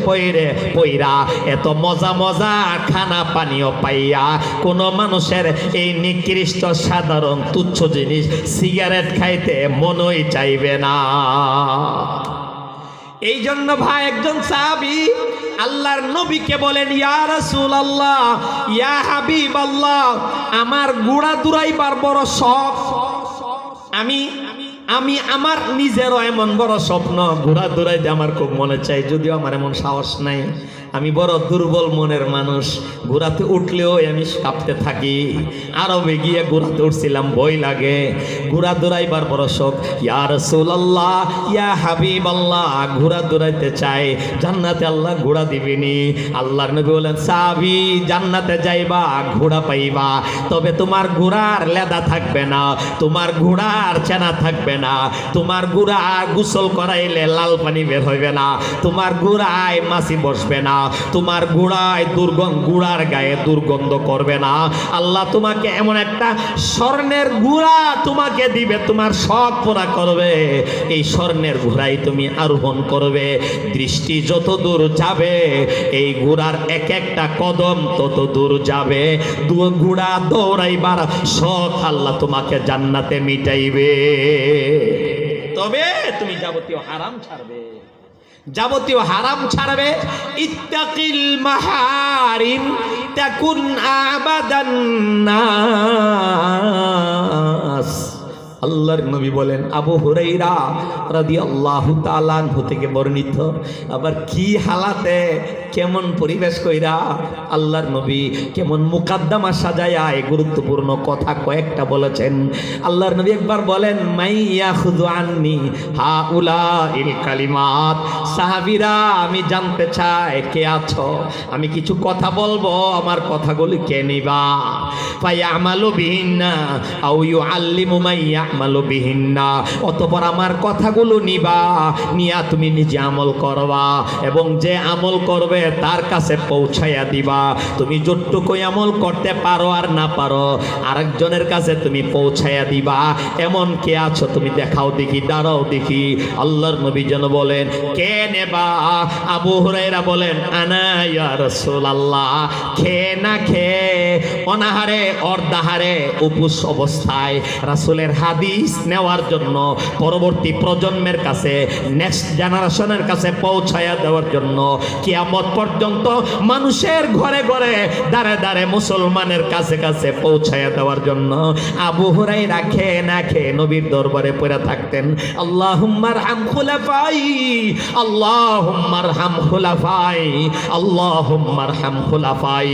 পইরা এত মজা মজা খানা পানীয় পাইয়া কোন মানুষের এই নিকৃষ্ট সাধারণ তুচ্ছ জিনিস সিগারেট খাইতে মনই চাইবে না। এই জন্য ভাই একজন সাহাবী আল্লাহর নবীকে বলেন, ইয়া রাসূলুল্লাহ, ইয়া হাবিবাল্লাহ, আমার ঘোড়া দৌড়াইবার বড় শখ। আমি আমার নিজেরও এমন বড় স্বপ্ন, ঘোড়া দৌড়াইতে আমার খুব মনে চাই, যদিও আমার এমন সাহস নাই। আমি বড় দুর্বল মনের মানুষ, ঘোড়াতে উঠলেও আমি কাঁপতে থাকি। আরবে গিয়ে ঘোড়াতে উঠছিলাম, ভয় লাগে। ঘোড়া দৌড়াইবার বড় শখ। ইয়া রাসূলুল্লাহ, ইয়া হাবিবাল্লাহ, ঘোড়া দৌড়াইতে চাই, জান্নাতে আল্লাহ ঘোড়া দিবেনি। আল্লাহর নবী বলেন, সাহাবী, জান্নাতে যাইবা, ঘোড়া পাইবা, তবে তোমার ঘোড়ার লেদা থাকবে না, তোমার ঘোড়ার চেনা থাকবে না, তোমার ঘোড়া গোসল করাইলে লাল পানি বের হইবে না, তোমার ঘোড়ায় মাছি বসবে না, তোমার ঘোড়ায় ঘোড়ার গায়ে দুর্গন্ধ করবে না। আল্লাহ তোমাকে এমন একটা স্বর্ণের ঘোড়া তোমাকে দিবে, তোমার শখ পুরা করবে। এই স্বর্ণের ঘোড়াই তুমি আরোহণ করবে। দৃষ্টি যত দূর যাবে, এই ঘোড়ার এক একটা কদম তত দূর যাবে। ঘোড়া দৌড়াইবার শখ আল্লাহ তোমাকে জান্নাতে মিটাইবে। তবে তুমি যাবতীয় হারাম ছাড়বে, যাবতীয় হারাম ছাড়বে। ইত্তাকিল মাহারিম তাকুন আবাদান নাস। আল্লাহর নবী বলেন, আবু হুরায়রা রাদিয়াল্লাহু তাআলা আনহু থেকে বর্ণিত। আবার কি হালাতে কেমন পরিবেশ কইরা আল্লাহর নবী কেমন মুকাদ্দমা সাজায়া এই গুরুত্বপূর্ণ কথা কয়েকটা বলেছেন। আল্লাহর নবী একবার বলেন, মাইয়া খুযু আন্নি হাউলাইল কালিমাত। সাহাবীরা, আমি জানতে চাই কে আছো, আমি কিছু কথা বলবো, আমার কথাগুলি কে নিবা। ফায়ামালু বিহিন্না আও ইউআল্লিমু মাইয়া আমালু বিহিন্না। অতঃপর আমার কথাগুলো নিবা, নিয়া তুমি নিজে আমল করবা, এবং যে আমল করবে তার কাছে পৌঁছাইয়া দিবা। তুমি যতটুকু আমল করতে পারো আর না পারো, আরেকজনের কাছে তুমি পৌঁছাইয়া দিবা। এমন কে আছো তুমি দেখাও দেখি, দাঁড়াও দেখি। আল্লাহর নবী যেন বলেন, কে নেবা? আবু হুরায়রা বলেন, আনা ইয়া রাসূলুল্লাহ। খেয়ে না খেয়ে, অনাহারে অর্ধাহারে উপোস অবস্থায় রাসূলের হাদিস নেওয়ার জন্য, পরবর্তী প্রজন্মের কাছে, নেক্সট জেনারেশনের কাছে পৌঁছায়া দেওয়ার জন্য, কিয়ামত পর্যন্ত মানুষের ঘরে ঘরে দাঁড়ে দাঁড়ে মুসলমানের কাছে কাছে পৌঁছায়া দেওয়ার জন্য আবু হুরায়রা খেয়ে না খেয়ে নবীর দরবারে পড়ে থাকতেন। আল্লাহুম্মা আরহাম খুলাফাই, আল্লাহুম্মা আরহাম খুলাফাই, আল্লাহুম্মা আরহাম খুলাফাই।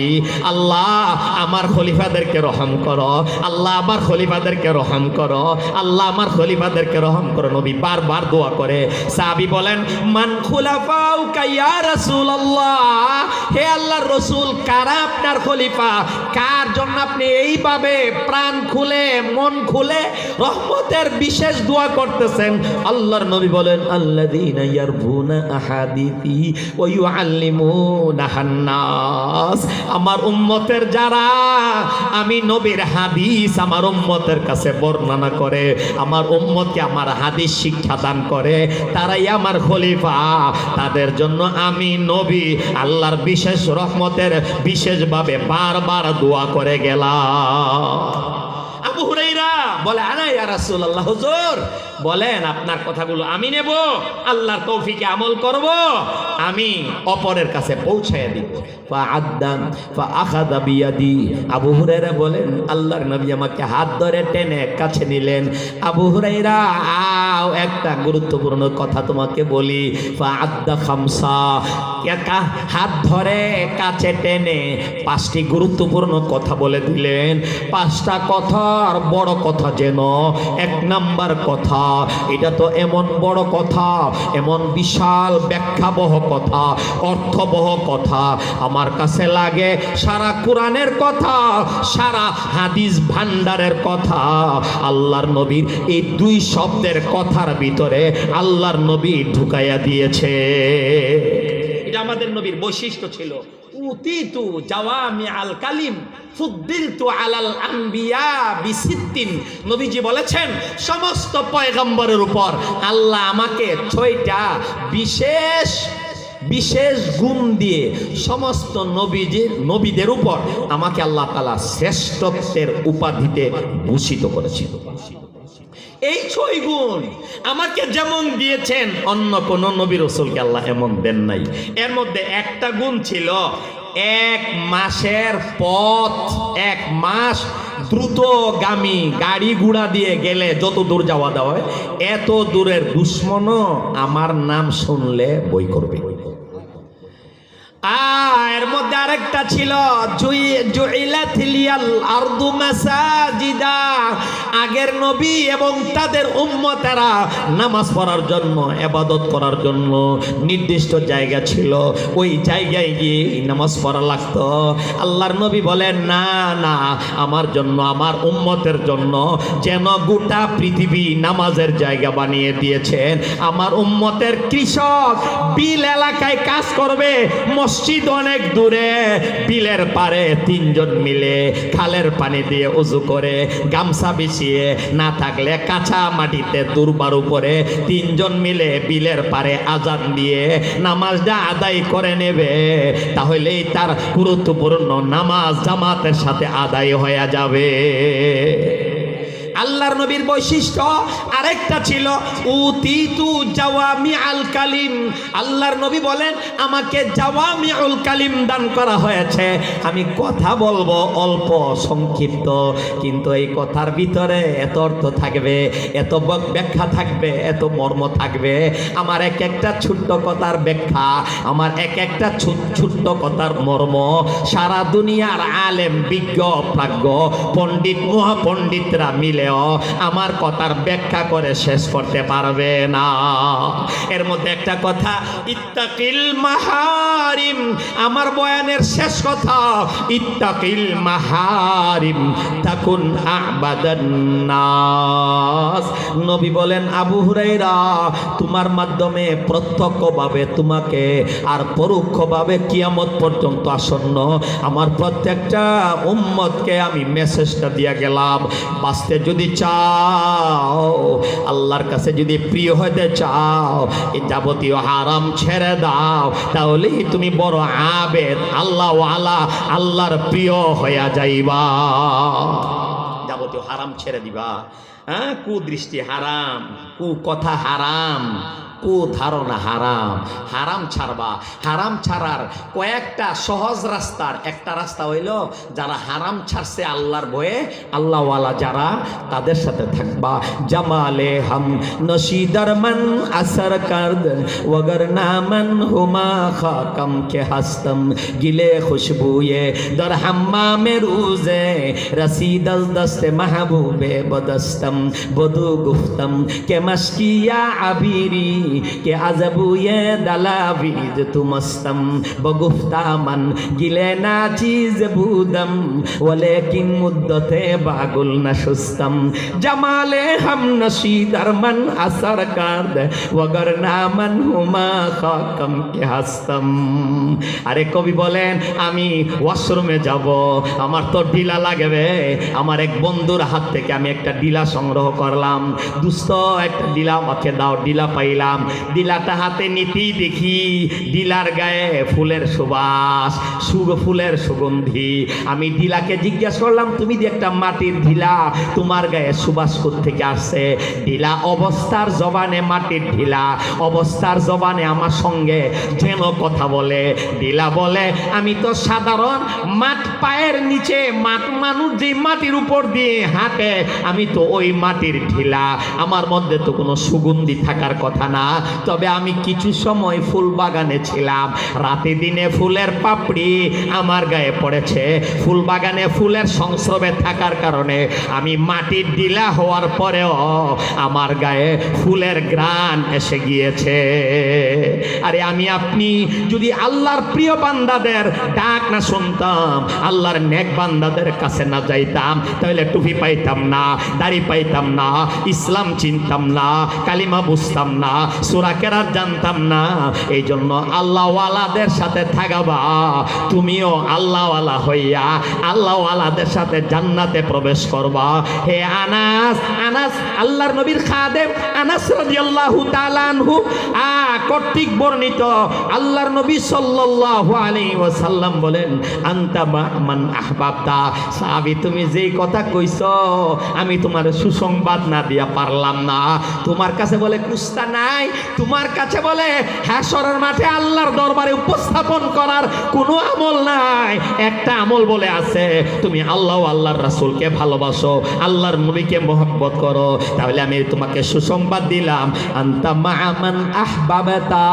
আল্লাহ আমার খলিফাদেরকে রহম করো, আল্লাহ আমার খলিফাদেরকে রহম করো, আল্লাহ আমার খলিফাদেরকে রহম করো। নবী বারবার দোয়া করে। সাহাবী বলেন, মান খুলাফাউকা ইয়া রাসূলুল্লাহ। হে আল্লাহর রাসূল, কারা আপনার খলিফা? কার জন্য আপনি এইভাবে প্রাণ খুলে মন খুলে রহমতের বিশেষ দোয়া করতেছেন? আল্লাহর নবী বলেন, আল্লাযীনা ইয়ারবুনা আহাদিথি ওয়া ইউআল্লিমুনাহান নাস। আমার উম্মতের যারা আমি নবীর হাদিস আমার উম্মতের কাছে বর্ণনা করে, আমার উম্মতকে আমার হাদিস শিক্ষা দান করে, তারাই আমার খলিফা। তাদের জন্য আমি নবী আল্লাহর বিশেষ রহমতের বিশেষভাবে বারবার দোয়া করে গেলাম। আবু হুরায়রা বলে, আনা ইয়া রাসূলুল্লাহ, হুজুর বলেন আপনার কথাগুলো আমি নেব, আল্লাহর তৌফিকে আমল করব, আমি অপরের কাছে পৌঁছায় দিব। ফাআদ্দান ফাআখাযা বিয়াদি, আবু হুরায়রা বলেন আল্লাহর নবী আমাকে হাত ধরে টেনে কাছে নিলেন। আবু হুরায়রা, আও একটা গুরুত্বপূর্ণ কথা তোমাকে বলি। ফাআদ্দা খামসা, একা হাত ধরে কাছে টেনে 5টি গুরুত্বপূর্ণ কথা বলে দিলেন। 5টা কথার বড় কথা যেন 1 নাম্বার কথা, এটা তো এমন বড় কথা, এমন বিশাল ব্যাখ্যাবহ কথা, অর্থবহ কথা, আমার কাছে লাগে সারা কোরআনের কথা, সারা হাদিস ভান্ডারের কথা আল্লাহর নবীর এই 2 শব্দের কথার ভিতরে আল্লাহর নবী ঢুকাইয়া দিয়েছে। এটা আমাদের নবীর বৈশিষ্ট্য ছিল। উতিতু জাওয়ামি আল কালিম ফুদ্দিলতু আলাল আম্বিয়া বিসিত্তিন। নবীজি বলেছেন সমস্ত পয়গম্বরের উপর আল্লাহ আমাকে 6টা বিশেষ বিশেষ গুণ দিয়ে সমস্ত নবীদের উপর আমাকে আল্লাহ তাআলা শ্রেষ্ঠত্বের উপাধিতে ভূষিত করেছেন। এই 6 গুণ আমাকে যেমন দিয়েছেন অন্য কোন নবী রাসূলকে আল্লাহ এমন দেন নাই। এর মধ্যে একটা গুণ ছিল 1 মাসের পথ, 1 মাস দ্রুতগামী গাড়ি ঘোড়া দিয়ে গেলে যত দূর যাওয়া দেওয়া হয়, এত দূরের দুশ্মনও আমার নাম শুনলে বই করবে। এর মধ্যে আরেকটা ছিল জুইলাত লিয়াল আরদু মাসাজিদা, আগের নবী এবং তাদের উম্মতেরা নামাজ পড়ার জন্য, ইবাদত করার জন্য নির্দিষ্ট জায়গা ছিল, ওই জায়গায় গিয়ে নামাজ পড়া লাগতো। আল্লাহর নবী বলেন না না, আমার জন্য, আমার উম্মতের জন্য যেন গোটা পৃথিবী নামাজের জায়গা বানিয়ে দিয়েছেন। আমার উম্মতের কৃষক বিল এলাকায় কাজ করবে, মসজিদ অনেক দূরে, বিলের পারে 3 জন মিলে খালের পানি দিয়ে ওযু করে, গামছা বিছিয়ে, না থাকলে কাঁচা মাটিতে দুর্বার উপরে 3 জন মিলে বিলের পারে আজান দিয়ে নামাজটা আদায় করে নেবে, তাহলেই তার গুরুত্বপূর্ণ নামাজ জামাতের সাথে আদায় হয়ে যাবে। আল্লাহর নবীর বৈশিষ্ট্য আরেকটা ছিল উতিতু জাওয়ামি আল কালিম। আল্লাহর নবী বলেন আমাকে জাওয়ামি আল কালিম দান করা হয়েছে, আমি কথা বলবো অল্প সংক্ষিপ্ত, কিন্তু এই কথার ভিতরে এত অর্থ থাকবে, এত ব্যাখ্যা থাকবে, এত মর্ম থাকবে। আমার এক একটা ছোট্ট কথার ব্যাখ্যা, আমার এক একটা ছোট্ট কথার মর্ম সারা দুনিয়ার আলেম, বিজ্ঞ, প্রাজ্ঞ, পণ্ডিত, মহাপণ্ডিতরা মিলে আমার কথার ব্যাখ্যা করে শেষ করতে পারবে না। এর মধ্যে একটা কথা, ইত্তাকিল মাহারিম, আমার বয়ানের শেষ কথা, ইত্তাকিল মাহারিম তাকুন আবাদান নাস। নবী বলেন আবু হুরায়রা, তোমার মাধ্যমে প্রত্যক্ষভাবে তোমাকে আর পরোক্ষভাবে কিয়ামত পর্যন্ত আসন্ন আমার প্রত্যেকটা উম্মতকে আমি মেসেজটা দিয়ে গেলাম, বাঁচতে যদি চাও, আল্লাহর কাছে যদি প্রিয় হতে চাও, এই যাবতীয় হারাম ছেড়ে দাও, তাহলেই তুমি বড় আবেদ, আল্লাহ ওয়ালা, আল্লাহর প্রিয় হইয়া যাইবা। যাবতীয় হারাম ছেড়ে দিবা। কুদৃষ্টি হারাম, কু কথা হারাম, কু ধারণা হারাম, হারাম ছাড়বা। হারাম ছাড়ার কয়েকটা সহজ রাস্তার একটা রাস্তা হইল যারা হারাম ছাড়ছে আল্লাহর ভয়ে, আল্লাহওয়ালা যারা, তাদের সাথে থাকবা। জামালে হাম নশীদার মান আসর কার্দ ওগর নামন হুমা খাকম কে হাস্তম গিলে খুশবুয়ে দর হাম্মামে রুজে রসিদল দস্তে মাহবুবে বদস্তম বধু গুফতম কে মশকিয়া আবিরি কে আজবু ইয়ে দালাবিজ তুমস্তম বগুফতা মন গিলে না চিজ বুদম ওয়ালেকিন মুদ্দতে বাগুল নশুস্তম জামালে হাম নশী দরমন আসর কার্দ ওগর নামন হুমা খাকম কে হাস্তম। আরে কবি বলেন আমি ওয়াশরুমে যাব, আমার তো ঢিলা লাগবে। আমার এক বন্ধুর হাত থেকে আমি একটা ডিলা সংগ্রহ করলাম। দুস্থ একটা ডিলা আমাকে দাও। ডিলা পাইলাম, ডিলাটা হাতে নিতেই দেখি ডিলার গায়ে ফুলের সুবাস, ফুলের সুগন্ধি। আমি ডিলাকে জিজ্ঞেস করলাম, তুমি যে একটা মাটির ঢিলা, তোমার গায়ে সুবাস থেকে আসছে? ঢিলা অবস্থার জবানে, মাটির ঢিলা অবস্থার জবানে আমার সঙ্গে যেন কথা বলে। ঢিলা বলে, আমি তো সাধারণ মাঠ, পায়ের নিচে মাঠ, মানুষ যে মাটির উপর দিয়ে হাঁটে, আমি তো ওই মাটির ঢিলা, আমার মধ্যে তো কোনো সুগন্ধি থাকার কথা না। তবে আমি কিছু সময় ফুল বাগানে ছিলাম, রাতে দিনে ফুলের পাপড়ি আমার গায়ে পড়েছে। ফুল বাগানে ফুলের সংস্রবে থাকার কারণে আমি মাটির ঢিলা হওয়ার পরেও আমার গায়ে ফুলের ঘ্রাণ এসে গিয়েছে। আরে আমি আপনি যদি আল্লাহর প্রিয় বান্দাদের ডাক না শুনতাম, আল্লাহর নেক বান্দাদের কাছে না যাইতাম, তাহলে টুপি পাইতাম না, দাড়ি পাইতাম না, ইসলাম চিনতাম না, কালিমা বুঝতাম না, সূরা কেরাত জানতাম না। এই জন্য আল্লাহওয়ালাদের সাথে থাকবা, তুমিও আল্লাহওয়ালা হইয়া আল্লাহওয়ালাদের সাথে জান্নাতে প্রবেশ করবা। হে আনাস, আনাস আল্লাহর নবীর খাদেম আনাস রাদিয়াল্লাহু তাআলা আনহু কর্তৃক বর্ণিত, আল্লাহর নবী সাল্লাল্লাহু আলাইহি ওয়াসাল্লাম বলেন, আনতা মান আহবাবতা। সাহাবী, তুমি যেই কথা কইছো আমি তোমার সুসংবাদ না দিয়া পারলাম না। তোমার কাছে বলে কুস্তা নাই, তোমার কাছে বলে হাশরের মাঠে আল্লাহর দরবারে উপস্থাপন করার কোনো আমল নাই। একটা আমল বলে আছে, তুমি আল্লাহ ও আল্লাহর রাসূলকে ভালোবাসো, আল্লাহর নবীকে মহব্বত করো। তাহলে আমি তোমাকে সুসংবাদ দিলাম, আনতা মান আহবাবতা।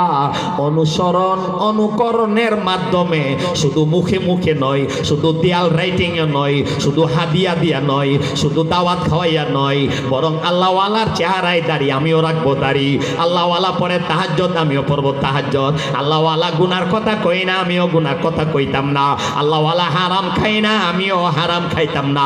অনুসরণ, অনুকরণের মাধ্যমে, শুধু মুখে মুখে নয়, শুধু দেয়াল রাইটিং এ নয়, শুধু হাদিয়া দিয়া নয়, শুধু দাওয়াত খাওয়াইয়া নয়, বরং আল্লাহওয়ালার চেহারায় দাঁড়িয়ে আমিও রাখবো দাড়ি। আল্লাহওয়ালা পরে তাহাজ্জুদ, আমিও পড়বো তাহাজ্জুদ। আল্লাহওয়ালা গুনার কথা কই না, আমিও গুনার কথা কইতাম না। আল্লাহওয়ালা হারাম খাই না, আমিও হারাম খাইতাম না।